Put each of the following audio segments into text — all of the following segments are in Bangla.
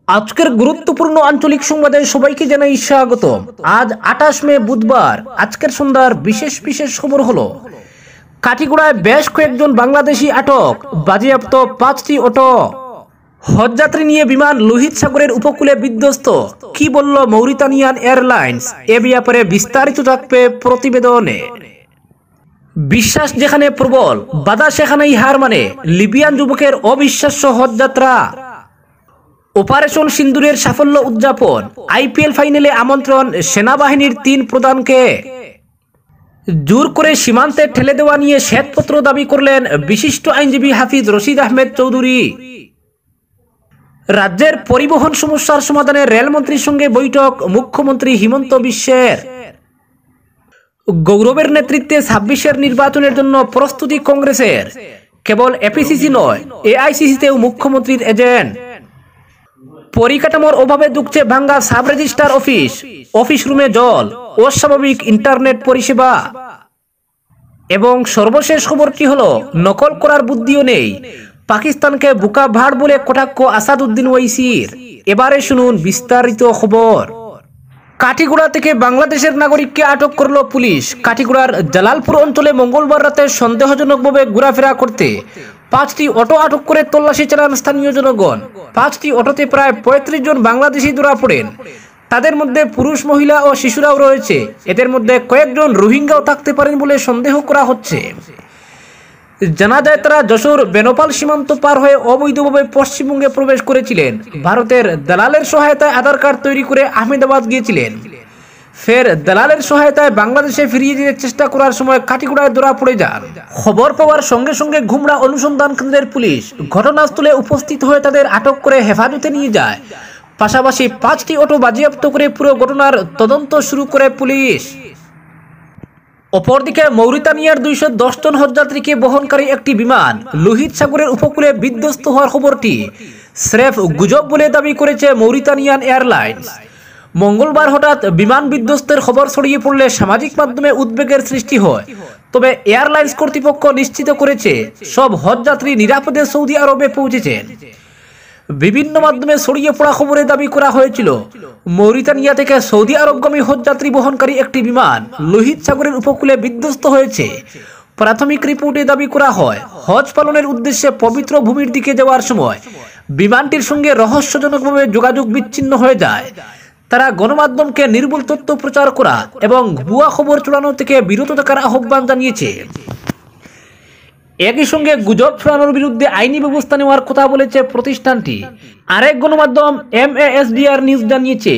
আজকের গুরুত্বপূর্ণ আঞ্চলিক সংবাদে সবাইকে জানাই স্বাগতম। আজ 28 মে বুধবার। আজকের সন্ধ্যার বিশেষ বিশেষ খবর হলো কাটিগড়ায় বেশ কয়েকজন বাংলাদেশি আটক, বাজেয়াপ্ত 5টি অটো। হজযাত্রী নিয়ে বিমান লোহিত সাগরের উপকূলে বিধ্বস্ত, কি বলল মৌরিতানিয়ান এয়ারলাইন্স? এ ব্যাপারে বিস্তারিত থাকবে প্রতিবেদনে। বিশ্বাস যেখানে প্রবল, বাধা সেখানেই হার মানে লিবিয়ান যুবকের অবিশ্বাস্য হজযাত্রা। অপারেশন সিন্দুরের সাফল্য উদযাপন, আইপিএল ফাইনালে আমন্ত্রণ সেনাবাহিনীর 3 প্রধানকে। জোর করে সীমান্তে ঠেলে দেওয়া নিয়ে শ্বেতপত্র দাবি করলেন বিশিষ্ট আইনজীবী হাফিজ রশিদ আহমেদ চৌধুরী। রাজ্যের পরিবহন সমস্যার সমাধানে রেলমন্ত্রীর সঙ্গে বৈঠক মুখ্যমন্ত্রী হিমন্ত বিশ্বের। গৌরবের নেতৃত্বে 26-এর নির্বাচনের জন্য প্রস্তুতি কংগ্রেসের। কেবল এপিসিসি নয়, এআইসিসিতেও মুখ্যমন্ত্রীর এজেন্ট। পরিকাঠামোর অভাবে দুঃখে ভাঙ্গা সাব রেজিস্ট্রার অফিস, অফিস রুমে জল, অস্বাভাবিক ইন্টারনেট পরিষেবা। এবং সর্বশেষ খবরটি হলো নকল করার বুদ্ধিও নেই, পাকিস্তানকে বোকা ভাড় বলে কটাক্ষ আসাদউদ্দিন ওয়াইসির। এবারে শুনুন বিস্তারিত খবর। কাটিগড়া থেকে বাংলাদেশের নাগরিককে আটক করল পুলিশ। কাটিগড়ার জালালপুর অঞ্চলে মঙ্গলবার রাতে সন্দেহজনকভাবে ঘোরাফেরা করতে 5টি অটো আটক করে তল্লাশি চালান স্থানীয় জনগণ। 5টি অটোতে প্রায় 35 জন বাংলাদেশি ধরা পড়েন। তাদের মধ্যে পুরুষ, মহিলা ও শিশুরাও রয়েছে। এদের মধ্যে কয়েকজন রোহিঙ্গাও থাকতে পারেন বলে সন্দেহ করা হচ্ছে। জানা যায় তারা যশোর বেনপাল সীমান্ত পার হয়ে অবৈধভাবে পশ্চিমবঙ্গে প্রবেশ করেছিলেন। ভারতের দালালের সহায়তায় আধার কার্ড তৈরি করে আহমেদাবাদ গিয়েছিলেন। ফের দালালের সহায়তায় বাংলাদেশে ফিরিয়ে দিতে চেষ্টা করার সময় কাটিগড়ায় ধরা পড়ে যান। খবর পাওয়ার সঙ্গে সঙ্গে ঘুমরা অনুসন্ধান কেন্দ্রের পুলিশ ঘটনাস্থলে উপস্থিত হয়ে তাদের আটক করে হেফাজতে নিয়ে যায়। পাশাপাশি 5টি অটো বাজেয়াপ্ত করে পুরো ঘটনার তদন্ত শুরু করে পুলিশ। অপরদিকে মৌরিতানিয়ার 210 জন হজযাত্রীকে বহনকারী একটি বিমান লোহিত সাগরের উপকূলে বিধ্বস্ত হওয়ার খবরটি স্রেফ গুজব বলে দাবি করেছে মৌরিতানিয়ান এয়ারলাইন্স। মঙ্গলবার হঠাৎ বিমান বিধ্বস্তের খবর ছড়িয়ে পড়লে সামাজিক মাধ্যমে উদ্বেগের সৃষ্টি হয়। তবে এয়ারলাইন্স কর্তৃপক্ষ নিশ্চিত করেছে সব হজযাত্রী নিরাপদে সৌদি আরবে পৌঁছেছেন। বিভিন্ন মাধ্যমে ছড়িয়ে পড়া খবরে দাবি করা হয়েছিল মৌরিতানিয়া থেকে সৌদি আরবগামী হজযাত্রী বহনকারী একটি বিমান লোহিত সাগরের উপকূলে বিধ্বস্ত হয়েছে। প্রাথমিক রিপোর্টে দাবি করা হয় হজ পালনের উদ্দেশ্যে পবিত্র ভূমির দিকে যাওয়ার সময় বিমানটির সঙ্গে রহস্যজনকভাবে যোগাযোগ বিচ্ছিন্ন হয়ে যায়। তারা গণমাধ্যমকে নির্ভুল তথ্য প্রচার করা এবং ভুয়া খবর ছড়ানো থেকে বিরত থাকার আহ্বান জানিয়েছে। একই সঙ্গে গুজব ছড়ানোর বিরুদ্ধে আইনি ব্যবস্থা নেওয়ার কথা বলেছে প্রতিষ্ঠানটি। আরেক গণমাধ্যম MASDR নিউজ জানিয়েছে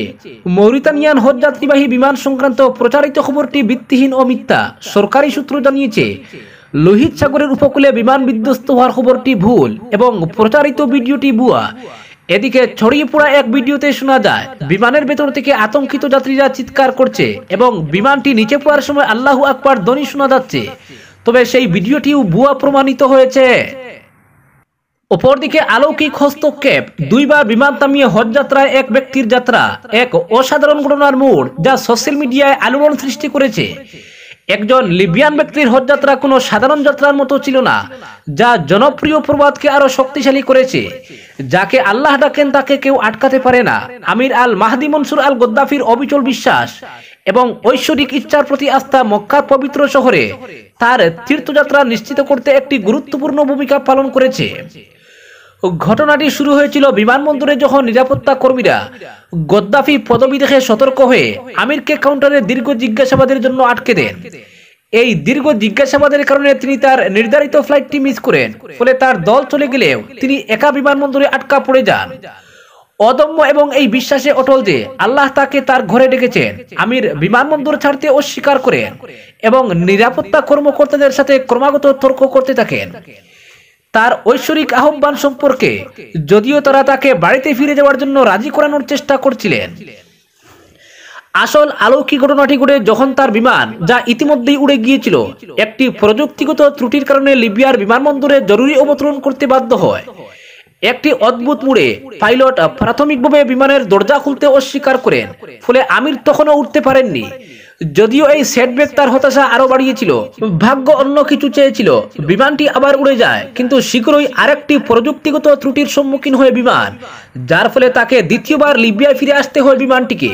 মৌরিতানিয়ান হজযাত্রীবাহী বিমান সংক্রান্ত প্রচারিত খবরটি ভিত্তিহীন ও মিথ্যা। সরকারি সূত্র জানিয়েছে লোহিত সাগরের উপকূলে বিমান বিধ্বস্ত হওয়ার খবরটি ভুল এবং প্রচারিত ভিডিওটি ভুয়া। এদিকে ছড়িয়ে পড়া এক ভিডিওতে শোনা যায় বিমানের ভেতর থেকে আতঙ্কিত যাত্রীরা চিৎকার করছে এবং বিমানটি নিচে পড়ার সময় আল্লাহু আকবার ধ্বনি শোনা যাচ্ছে। তবে সেই ভিডিওটিও ভুয়া প্রমাণিত হয়েছে। অপরদিকে অলৌকিক হস্তক্ষেপ, 2বার বিমান থামিয়ে হজযাত্রায় এক ব্যক্তির যাত্রা, এক অসাধারণ ঘটনার মোড় যা সোশ্যাল মিডিয়ায় আলোড়ন সৃষ্টি করেছে। একজন লিবিয়ান ব্যক্তির হজযাত্রা কোনো সাধারণ যাত্রার মতো ছিল না, যা জনপ্রিয় প্রবাদকে আরো শক্তিশালী করেছে। যাকে আল্লাহ ডাকেন তাকে কেউ আটকাতে পারে না। আমির আল মাহদি মনসুর আল গদ্দাফির অবিচল বিশ্বাস এবং ঐশ্বরিক ইচ্ছার প্রতি আস্থা মক্কার পবিত্র শহরে তার তীর্থযাত্রা নিশ্চিত করতে একটি গুরুত্বপূর্ণ ভূমিকা পালন করেছে। ঘটনাটি শুরু হয়েছিল বিমানবন্দরে যখন নিরাপত্তা কর্মীরা গদ্দাফি পদবি দেখে সতর্ক হয়ে আমিরকে কাউন্টারে দীর্ঘ জিজ্ঞাসাবাদের জন্য আটকে দেন। এই দীর্ঘ জিজ্ঞাসাবাদের কারণে তিনি তার নির্ধারিত ফ্লাইটটি মিস করেন। ফলে তার দল চলে গেলেও তিনি একা বিমানবন্দরে আটকা পড়ে যান। অদম্য এবং এই বিশ্বাসে অটল যে আল্লাহ তাকে তার ঘরে ডেকেছেন, আমির বিমানবন্দর ছাড়তে অস্বীকার করেন এবং নিরাপত্তা কর্মকর্তাদের সাথে ক্রমাগত তর্ক করতে থাকেন তার ঐশ্বরিক আহ্বান সম্পর্কে, যদিও তারা তাকে বাড়িতে ফিরে যাওয়ার জন্য রাজি করানোর চেষ্টা করছিলেন। আসল অলৌকিক ঘটনাটি ঘটে যখন তার বিমান, যা ইতিমধ্যেই উড়ে গিয়েছিল, একটি প্রযুক্তিগত ত্রুটির কারণে লিবিয়ার বিমানবন্দরে জরুরি অবতরণ করতে বাধ্য হয়। একটি অদ্ভুত মোড়ে পাইলট প্রাথমিকভাবে বিমানের দরজা খুলতে অস্বীকার করেন। ফলে আমির তখনও উঠতে পারেননি। যদিও এই সেটব্যাক তার হতাশা আরো বাড়িয়েছিল। ভাগ্য অন্য কিছু চেয়েছিল, বিমানটি আবার উড়ে যায়, কিন্তু শীঘ্রই আরেকটি প্রযুক্তিগত ত্রুটির সম্মুখীন হয়ে বিমান, যার ফলে তাকে দ্বিতীয়বার লিবিয়ায় ফিরে আসতে হয় বিমানটিকে।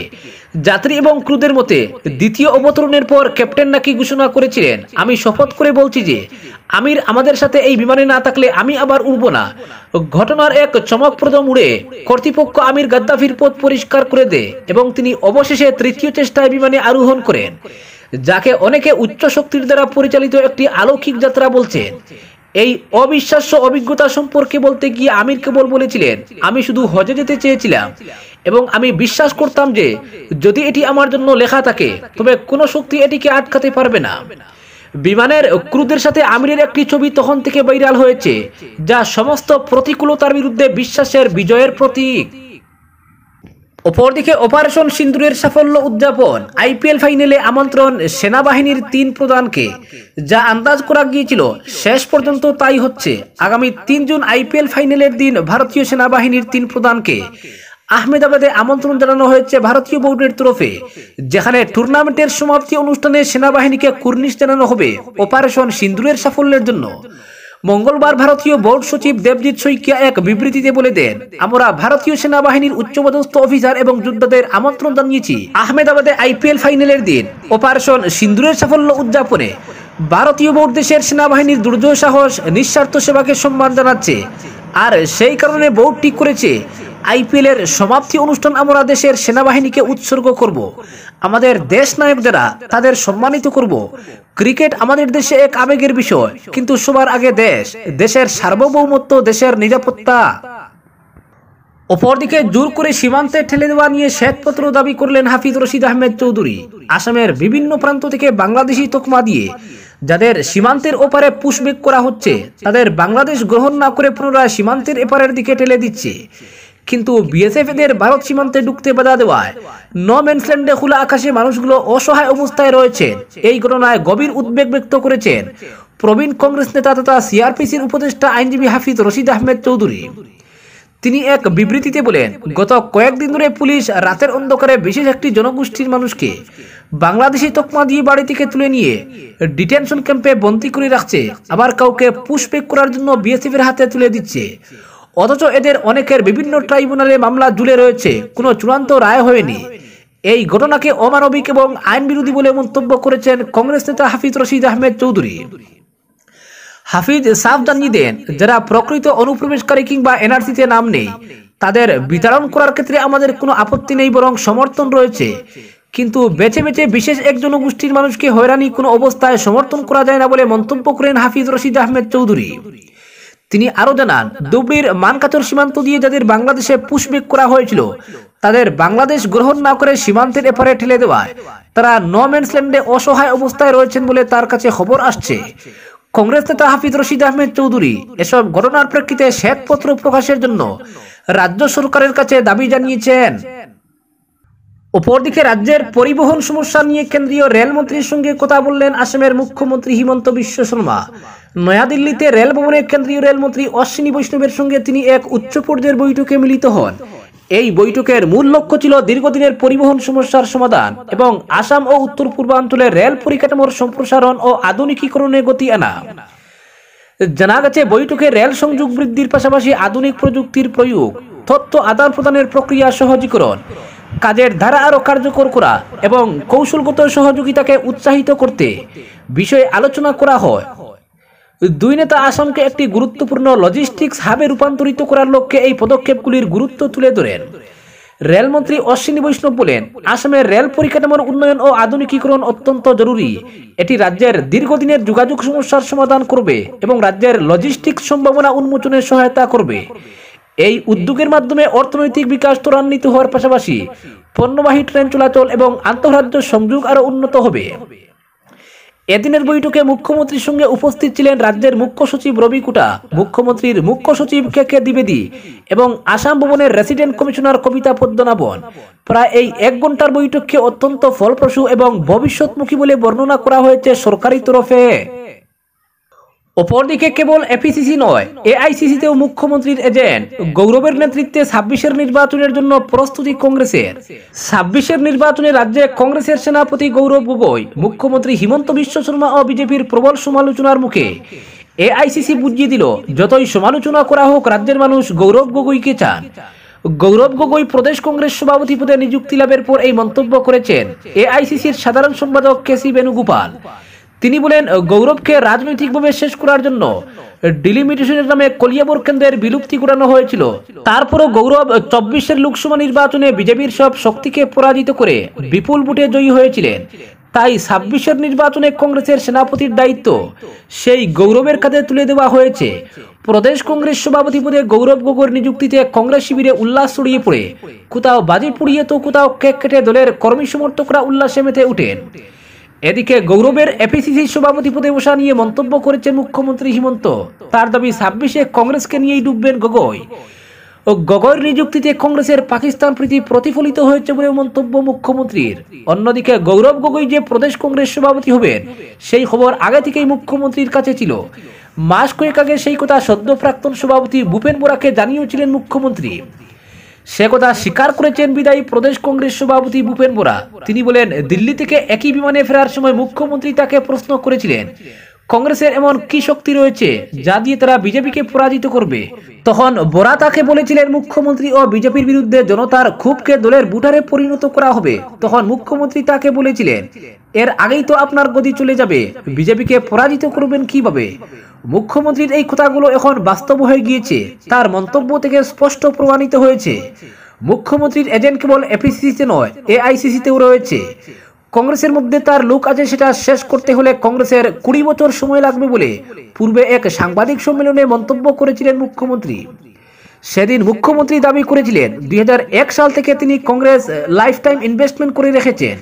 যাত্রী এবং ক্রুদের মতে দ্বিতীয় অবতরণের পর ক্যাপ্টেন নাকি ঘোষণা করেছিলেন, আমি শপথ করে বলছি যে আমির আমাদের সাথে এই বিমানে না থাকলে আমি আবার উড়ব না। ঘটনার এক চমকপ্রদ মোড়ে কর্তৃপক্ষ আমির গাদ্দাফির পথ পরিষ্কার করে দেয় এবং তিনি অবশেষে তৃতীয় চেষ্টায় বিমানে আরোহণ করেন, যাকে অনেকে উচ্চ শক্তির দ্বারা পরিচালিত একটি অলৌকিক যাত্রা বলছেন। এই অবিশ্বাস্য অভিজ্ঞতা সম্পর্কে বলতে গিয়ে আমির কেবল বলেছিলেন, আমি শুধু হজে যেতে চেয়েছিলাম এবং আমি বিশ্বাস করতাম যে যদি এটি আমার জন্য লেখা থাকে তবে কোনো শক্তি এটিকে আটকাতে পারবে না। বিমানের ক্রুদের সাথে আমিরের একটি ছবি তখন থেকে ভাইরাল হয়েছে, যা সমস্ত প্রতিকূলতার বিরুদ্ধে বিশ্বাসের বিজয়ের প্রতীক। অপরদিকে অপারেশন সিন্দুরের সাফল্য উদযাপন, আইপিএল ফাইনালে আমন্ত্রণ সেনাবাহিনীর 3 প্রধানকে, যা আন্দাজ করা গিয়েছিল শেষ পর্যন্ত তাই হচ্ছে। আগামী 3 জুন আইপিএল ফাইনালের দিন ভারতীয় সেনাবাহিনীর 3 প্রধানকে আহমেদাবাদে আমন্ত্রণ জানানো হয়েছে ভারতীয় বোর্ডের তরফে, যেখানে টুর্নামেন্টের সমাপ্তি অনুষ্ঠানে সেনাবাহিনীকে কুর্নিশ জানানো হবে অপারেশন সিন্দুরের সাফল্যের জন্য। মঙ্গলবার ভারতীয় বোর্ড সচিব দেবজিৎ শইকিয়া এক বিবৃতিতে বলে দেন, আমরা ভারতীয় সেনাবাহিনীর উচ্চপদস্থ অফিসার এবং যোদ্ধাদের আমন্ত্রণ জানিয়েছি আহমেদাবাদে আইপিএল ফাইনালের দিন অপারেশন সিন্দুরের সাফল্য উদযাপনে। ভারতীয় বোর্ড দেশের সেনাবাহিনীর দুর্জয় সাহস, নিঃস্বার্থ সেবাকে সম্মান জানাচ্ছে, আর সেই কারণে বোর্ড ঠিক করেছে আইপিএল এর সমাপ্তি অনুষ্ঠান আমরা দেশের সেনাবাহিনীকে উৎসর্গ করব, আমাদের দেশ নায়ক যারা তাদের সম্মানিত করব। ক্রিকেট আমাদের দেশে এক আবেগের বিষয়, কিন্তু সবার আগে দেশের সার্বভৌমত্ব, দেশের নিরাপত্তা। অপরদিকে জোর করে সীমান্তে ঠেলে দেওয়া নিয়ে শ্বেতপত্র দাবি করলেন হাফিজ রশিদ আহমেদ চৌধুরী। আসামের বিভিন্ন প্রান্ত থেকে বাংলাদেশি তকমা দিয়ে যাদের সীমান্তের ওপারে পুশব্যাক করা হচ্ছে, তাদের বাংলাদেশ গ্রহণ না করে পুনরায় সীমান্তের এপারের দিকে ঠেলে দিচ্ছে। কিন্তু বিএসএফ এদের ভারত সীমান্তে ঢুকতে বাধা দেওয়ায় নো ম্যানসল্যান্ডে খোলা আকাশে মানুষগুলো অসহায় অবস্থায় রয়েছেন। এই ঘটনায় গভীর উদ্বেগ ব্যক্ত করেছেন প্রবীণ কংগ্রেস নেতা তথা সিআরপিসির উপদেষ্টা আইনজীবী হাফিজ রশিদ আহমেদ চৌধুরী। তিনি এক বিবৃতিতে বলেন, গত কয়েকদিন ধরে পুলিশ রাতের অন্ধকারে বিশেষ একটি জনগোষ্ঠীর মানুষকে বাংলাদেশি তকমা দিয়ে বাড়ি থেকে তুলে নিয়ে ডিটেনশন ক্যাম্পে বন্দী করে রাখছে, আবার কাউকে পুশব্যাক করার জন্য বিএসএফ এর হাতে তুলে দিচ্ছে। অথচ এদের অনেকের বিভিন্ন ট্রাইব্যুনালে মামলা ঝুলে রয়েছে, কোনো চূড়ান্ত রায় হয়নি। এই ঘটনাকে অমানবিক এবং আইন বিরোধী বলে মন্তব্য করেছেন কংগ্রেস নেতা হাফিজ রশিদ আহমেদ চৌধুরী। হাফিজ সাফ জানিয়ে দেন, যারা প্রকৃত অনুপ্রবেশকারী কিংবা এনআরসিতে নাম নেই তাদের বিতরণ করার ক্ষেত্রে আমাদের কোনো আপত্তি নেই, বরং সমর্থন রয়েছে, কিন্তু বেছে বেছে বিশেষ এক জনগোষ্ঠীর মানুষকে হয়রানি কোনো অবস্থায় সমর্থন করা যায় না বলে মন্তব্য করেন হাফিজ রশিদ আহমেদ চৌধুরী। তিনি আরো জানান, ধুবড়ীর মানকাচর সীমান্ত দিয়ে যাদের বাংলাদেশে পুশব্যাক করা হয়েছিল তাদের বাংলাদেশ গ্রহণ না করে সীমান্তের এপারে ঠেলে দেওয়ায় তারা নো ম্যানসল্যান্ডে অসহায় অবস্থায় রয়েছেন বলে তার কাছে খবর আসছে। কংগ্রেস নেতা হাফিজ রশিদ আহমেদ চৌধুরী এসব ঘটনার প্রেক্ষিতে শ্বেতপত্র প্রকাশের জন্য রাজ্য সরকারের কাছে দাবি জানিয়েছেন। অপরদিকে রাজ্যের পরিবহন সমস্যা নিয়ে কেন্দ্রীয় রেলমন্ত্রীর সঙ্গে কথা বললেন আসামের মুখ্যমন্ত্রী হিমন্ত বিশ্ব শর্মা। নয়াদিল্লিতে রেল ভবনে কেন্দ্রীয় রেলমন্ত্রী অশ্বিনী বৈষ্ণবের সঙ্গে তিনি এক উচ্চ পর্যায়ের বৈঠকে মিলিত হন। এই বৈঠকের মূল লক্ষ্য ছিল দীর্ঘদিনের পরিবহন সমস্যার সমাধান এবং আসাম ও উত্তর পূর্বাঞ্চলের রেল পরিকাঠামোর সম্প্রসারণ ও আধুনিকীকরণে গতি আনা। জানা গেছে, বৈঠকে রেল সংযোগ বৃদ্ধির পাশাপাশি আধুনিক প্রযুক্তির প্রয়োগ, তথ্য আদান প্রদানের প্রক্রিয়া সহজীকরণ, কাজের ধারা আরো কার্যকর করা এবং কৌশলগত সহযোগিতাকে উৎসাহিত করতে বিষয়ে আলোচনা করা হয়। দুই নেতা আসামকে একটি গুরুত্বপূর্ণ লজিস্টিক্স হাবে রূপান্তরিত করার লক্ষ্যে এই পদক্ষেপগুলির গুরুত্ব তুলে ধরেন। রেলমন্ত্রী অশ্বিনী বৈষ্ণব বলেন, আসামের রেল পরিকাঠামোর উন্নয়ন ও আধুনিকীকরণ অত্যন্ত জরুরি। এটি রাজ্যের দীর্ঘদিনের যোগাযোগ সমস্যার সমাধান করবে এবং রাজ্যের লজিস্টিক্স সম্ভাবনা উন্মোচনে সহায়তা করবে। এই উদ্যোগের মাধ্যমে অর্থনৈতিক বিকাশ ত্বরান্বিত হওয়ার পাশাপাশি পণ্যবাহী ট্রেন চলাচল এবং আন্তঃরাজ্য সংযোগ আরো উন্নত হবে। এদিনের বৈঠকে মুখ্যমন্ত্রীর সঙ্গে উপস্থিত ছিলেন রাজ্যের মুখ্য সচিব রবি কুটা, মুখ্যমন্ত্রীর মুখ্য সচিব কে দ্বিবেদী এবং আসাম ভবনের রেসিডেন্ট কমিশনার কবিতা পদ্মনাভন। প্রায় এই 1 ঘন্টার বৈঠককে অত্যন্ত ফলপ্রসূ এবং ভবিষ্যৎমুখী বলে বর্ণনা করা হয়েছে সরকারি তরফে। অপরদিকে কেবল এপিসিসি নয়, এআইসিসিতেও মুখ্যমন্ত্রীর এজেন্ট গৌরবের নেতৃত্বে 26-এর নির্বাচনের জন্য প্রস্তুতি কংগ্রেসের। 26-এর নির্বাচনে রাজ্যে কংগ্রেসের সেনাপতি গৌরব গগৈ, মুখ্যমন্ত্রী হিমন্ত বিশ্ব শর্মা ও বিজেপির প্রবল সমালোচনার মুখে। এআইসিসি বুঝিয়ে দিল, যতই সমালোচনা করা হোক, রাজ্যের মানুষ গৌরব গগৈকে চান। গৌরব গগৈ প্রদেশ কংগ্রেস সভাপতি পদে নিযুক্তি লাভের পর এই মন্তব্য করেছেন এআইসিসির সাধারণ সম্পাদক কেসি বেণুগোপাল। তিনি বলেন, গৌরবকে রাজনৈতিকভাবে শেষ করার জন্য ডিলিমিটেশনের নামে কলিয়াবর কেন্দ্রের বিলুপ্তি করানো হয়েছিল। তারপরও গৌরব 24-এর লোকসভা নির্বাচনে বিজেপির সব শক্তিকে পরাজিত করে বিপুল ভোটে জয়ী হয়েছিলেন। তাই 26-এর নির্বাচনে কংগ্রেসের সেনাপতির দায়িত্ব সেই গৌরবের কাঁধে তুলে দেওয়া হয়েছে। প্রদেশ কংগ্রেস সভাপতি পদে গৌরব গগৈর নিযুক্তিতে কংগ্রেস শিবিরে উল্লাস ছড়িয়ে পড়ে, কোথাও বাজি পুড়িয়ে তো কোথাও কেক কেটে দলের কর্মী সমর্থকরা উল্লাসে মেতে ওঠেন। এদিকে গৌরবের এপিসিসি সভাপতি পদে বসা নিয়ে মন্তব্য করেছেন মুখ্যমন্ত্রী হিমন্ত। তার দাবি, 26-এ কংগ্রেসকে নিয়েই ডুববেন গগৈ। গগৈর নিযুক্তিতে কংগ্রেসের পাকিস্তান প্রীতি প্রতিফলিত হয়েছে বলে মন্তব্য মুখ্যমন্ত্রীর। অন্যদিকে গৌরব গগৈ যে প্রদেশ কংগ্রেস সভাপতি হবেন সেই খবর আগে থেকেই মুখ্যমন্ত্রীর কাছে ছিল। মাস কয়েক আগে সেই কথা সদ্য প্রাক্তন সভাপতি ভূপেন বোরাকে জানিয়েছিলেন মুখ্যমন্ত্রী। সে কথা স্বীকার করেছেন বিদায়ী প্রদেশ কংগ্রেস সভাপতি ভূপেন বোরা। তিনি বলেন, দিল্লি থেকে একই বিমানে ফেরার সময় মুখ্যমন্ত্রী তাকে প্রশ্ন করেছিলেন, কংগ্রেসের এমন কি শক্তি রয়েছে যা দিয়ে তারা বিজেপিকে পরাজিত করবে। তখন বোরা তাকে বলেছিলেন, মুখ্যমন্ত্রী ও বিজেপির বিরুদ্ধে জনতার ক্ষোভকে দলের বুটারে পরিণত করা হবে। তখন মুখ্যমন্ত্রী তাকে বলেছিলেন, এর আগেই তো আপনার গদি চলে যাবে, বিজেপিকে পরাজিত করবেন কিভাবে। মুখ্যমন্ত্রীর এই কথাগুলো এখন বাস্তব হয়ে গিয়েছে। তার মন্তব্য থেকে স্পষ্ট প্রমাণিত হয়েছে, মুখ্যমন্ত্রীর এজেন্ট কেবল এপিসিসিতে নয়, এআইসিসিতেও রয়েছে। কংগ্রেসের মধ্যে তার লোক আছে, সেটা শেষ করতে হলে কংগ্রেসের 20 বছর সময় লাগবে বলে পূর্বে এক সাংবাদিক সম্মেলনে মন্তব্য করেছিলেন মুখ্যমন্ত্রী। সেদিন মুখ্যমন্ত্রী দাবি করেছিলেন, 2001 সাল থেকে তিনি কংগ্রেস লাইফ টাইম ইনভেস্টমেন্ট করে রেখেছেন।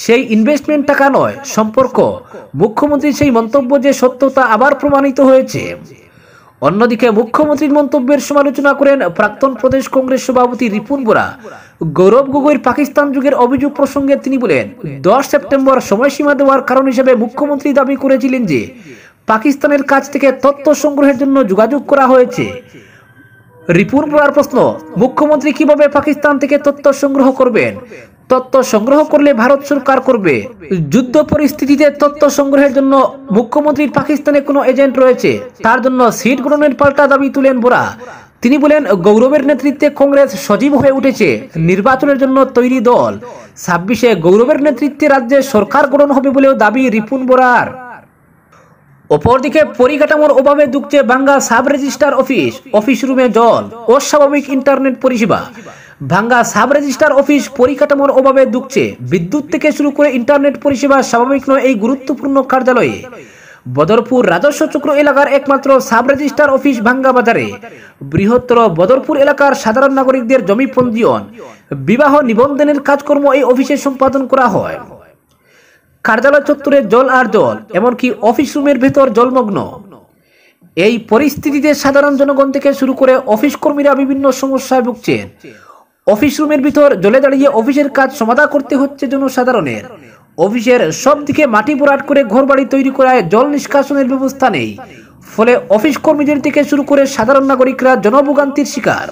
সেই ইনভেস্টমেন্ট টাকা নয়, সম্পর্ক। মুখ্যমন্ত্রীর সেই মন্তব্য যে সত্য তা আবার প্রমাণিত হয়েছে। অন্যদিকে মুখ্যমন্ত্রীর মন্তব্যের সমালোচনা করেন প্রাক্তন প্রদেশ কংগ্রেস সভাপতি রিপুন বোরা। গৌরব গগৈর পাকিস্তান যুগের অভিযোগ প্রসঙ্গে তিনি বলেন, 10 সেপ্টেম্বর সময়সীমা দেওয়ার কারণ হিসেবে মুখ্যমন্ত্রী দাবি করেছিলেন যে পাকিস্তানের কাছ থেকে তথ্য সংগ্রহের জন্য যোগাযোগ করা হয়েছে। রিপুন বোরার প্রশ্ন, মুখ্যমন্ত্রী কিভাবে পাকিস্তান থেকে তথ্য সংগ্রহ করবেন? তথ্য সংগ্রহ করলে ভারত সরকার করবে। যুদ্ধ পরিস্থিতিতে তথ্য সংগ্রহের জন্য মুখ্যমন্ত্রীর পাকিস্তানে কোনো এজেন্ট রয়েছে, তার জন্য সিট গ্রহণের পাল্টা দাবি তুলেন বোরা। তিনি বলেন, গৌরবের নেতৃত্বে কংগ্রেস সজীব হয়ে উঠেছে, নির্বাচনের জন্য তৈরি দল। 26-এ গৌরবের নেতৃত্বে রাজ্যে সরকার গঠন হবে বলেও দাবি রিপুন বোরার। অপরদিকে পরিকাঠামোর অভাবে দুঃখছে ভাঙ্গা সাব রেজিস্ট্রার অফিস রুমে জল, অস্বাভাবিক ইন্টারনেট পরিষেবা। ভাঙ্গা সাব রেজিস্ট্রার অফিস পরিকাঠামোর অভাবে দুঃখছে। বিদ্যুৎ থেকে শুরু করে ইন্টারনেট পরিষেবা স্বাভাবিক নয় এই গুরুত্বপূর্ণ কার্যালয়ে। বদরপুর রাজস্ব চক্র এলাকার একমাত্র সাব রেজিস্ট্রার অফিস ভাঙ্গা বাজারে। বৃহত্তর বদরপুর এলাকার সাধারণ নাগরিকদের জমি পঞ্জীয়ন, বিবাহ নিবন্ধনের কাজকর্ম এই অফিসে সম্পাদন করা হয়। কার্যালয় চত্বরে জল আর জল, এমনকি অফিস রুমের ভেতর জলমগ্ন। এই পরিস্থিতিতে সাধারণ জনগণ থেকে শুরু করে অফিস কর্মীরা বিভিন্ন সমস্যায় ভুগছেন। অফিস রুমের ভিতর জলে দাঁড়িয়ে অফিসের কাজ সমাধা করতে হচ্ছে জনসাধারণের। অফিসের সব দিকে মাটি ভরাট করে ঘরবাড়ি তৈরি করায় জল নিষ্কাশনের ব্যবস্থা নেই। ফলে অফিস কর্মীদের থেকে শুরু করে সাধারণ নাগরিকরা জনভোগান্তির শিকার।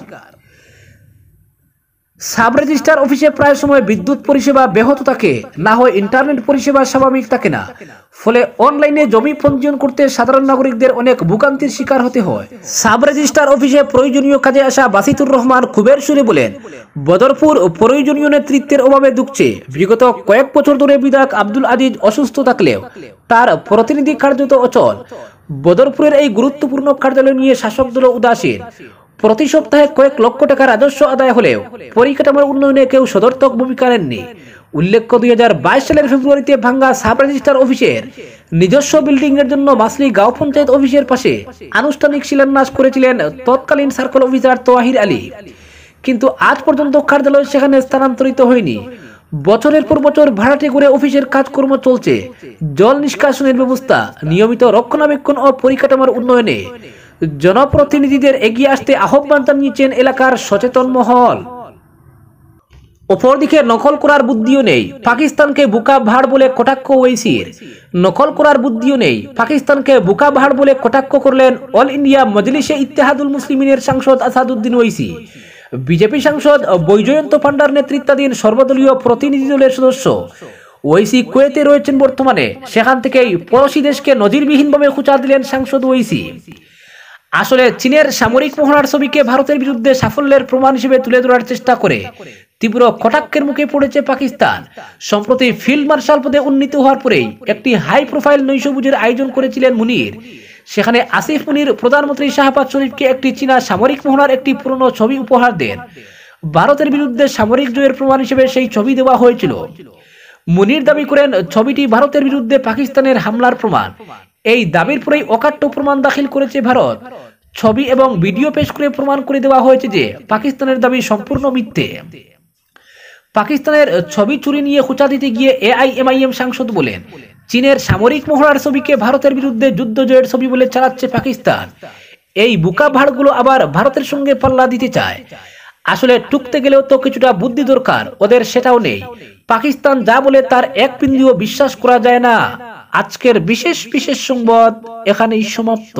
সাব রেজিস্ট্রার অফিসে প্রায় সময় বিদ্যুৎ পরিষেবা ব্যাহত থাকে, না হয় ইন্টারনেট পরিষেবা স্বাভাবিক থাকে না। ফলে অনলাইনে জমি পঞ্জীয়ন করতে সাধারণ নাগরিকদের অনেক ভোগান্তির শিকার হতে হয়। সাব রেজিস্ট্রার অফিসে প্রয়োজনীয় কাজে আসা বাসিতুর রহমান ক্ষোভের সুরে বলেন, বদরপুর প্রয়োজনীয় নেতৃত্বের অভাবে দুঃখছে। বিগত কয়েক বছর ধরে বিধায়ক আব্দুল আজিজ অসুস্থ থাকলেও তার প্রতিনিধি কার্যত অচল। বদরপুরের এই গুরুত্বপূর্ণ কার্যালয় নিয়ে শাসক দল উদাসীন। প্রতি সপ্তাহে কয়েক লক্ষ টাকা রাজস্ব আদায় হলেও পরিকাঠামোর উন্নয়নে কেউ সদর্থক ভূমিকা নেননি। উল্লেখ্য, 2022 সালের ফেব্রুয়ারিতে ভাঙ্গা সাব রেজিস্ট্রার অফিসের নিজস্ব বিল্ডিং এর জন্য মাসলি গাঁও পঞ্চায়েত অফিসের পাশে আনুষ্ঠানিক শিলান্যাস করেছিলেন তৎকালীন সার্কেল অফিসার তোয়াহির আলী। কিন্তু আজ পর্যন্ত কার্যালয় সেখানে স্থানান্তরিত হয়নি। বছরের পর বছর ভাড়াটে করে অফিসের কাজকর্ম চলছে। জল নিষ্কাশনের ব্যবস্থা, নিয়মিত রক্ষণাবেক্ষণ ও পরিকাঠামোর উন্নয়নে জনপ্রতিনিধিদের এগিয়ে আসতে আহ্বান জানিয়েছেন এলাকার সচেতন মহল। অপরদিকে নকল করার বুদ্ধিও নেই, পাকিস্তানকে বোকা ভাড় বলে কটাক্ষ ওয়েসির। নকল করার বুদ্ধিও নেই, পাকিস্তানকে বোকা ভাড় বলে কটাক্ষ করলেন অল ইন্ডিয়া মজলিসে ইত্তেহাদুল মুসলিমিনের সাংসদ আসাদুদ্দিন ওয়েসি। বিজেপি সাংসদ বৈজয়ন্ত পান্ডার নেতৃত্বাধীন সর্বদলীয় প্রতিনিধি দলের সদস্য ওয়েসি কুয়েতে রয়েছেন বর্তমানে, সেখান থেকেই পড়োশি দেশকে নজিরবিহীনভাবে খোঁচা দিলেন সাংসদ ওয়েসি। আসলে চীনের সামরিক মহড়ার ছবিকে ভারতের বিরুদ্ধে সাফল্যের প্রমাণ হিসেবে তুলে ধরার চেষ্টা করে তীব্র কটাক্ষের মুখে পড়েছে পাকিস্তান। সম্প্রতি ফিল্ড মার্শাল পদে উন্নীত হওয়ার পরেই একটি হাই প্রোফাইল নৈশভোজের আয়োজন করেছিলেন মুনির। সেখানে আসিফ মুনির প্রধানমন্ত্রী শাহবাজ শরীফকে একটি চীনা সামরিক মহড়ার একটি পুরনো ছবি উপহার দেন। ভারতের বিরুদ্ধে সামরিক জয়ের প্রমাণ হিসেবে সেই ছবি দেওয়া হয়েছিল। মুনির দাবি করেন ছবিটি ভারতের বিরুদ্ধে পাকিস্তানের হামলার প্রমাণ। এই দাবির পরেই অকাট্য প্রমাণ দাখিল করেছে ভারত। ছবি এবং ভিডিও পেশ করে প্রমাণ করে দেওয়া হয়েছে যে পাকিস্তানের দাবি সম্পূর্ণ মিথ্যে। পাকিস্তানের ছবি চুরি নিয়ে খোঁচা দিতে গিয়ে এআইএমআইএম সাংসদ বলেন, চীনের সামরিক মহড়ার ছবিকে ভারতের বিরুদ্ধে যুদ্ধ জয়ের ছবি বলে চালাচ্ছে পাকিস্তান। এই বোকা ভাড়গুলো আবার ভারতের সঙ্গে পাল্লা দিতে চায়। আসলে টুকতে গেলেও তো কিছুটা বুদ্ধি দরকার, ওদের সেটাও নেই। পাকিস্তান যা বলে তার এক বিন্দুও বিশ্বাস করা যায় না। আজকের বিশেষ সংবাদ এখানেই সমাপ্ত।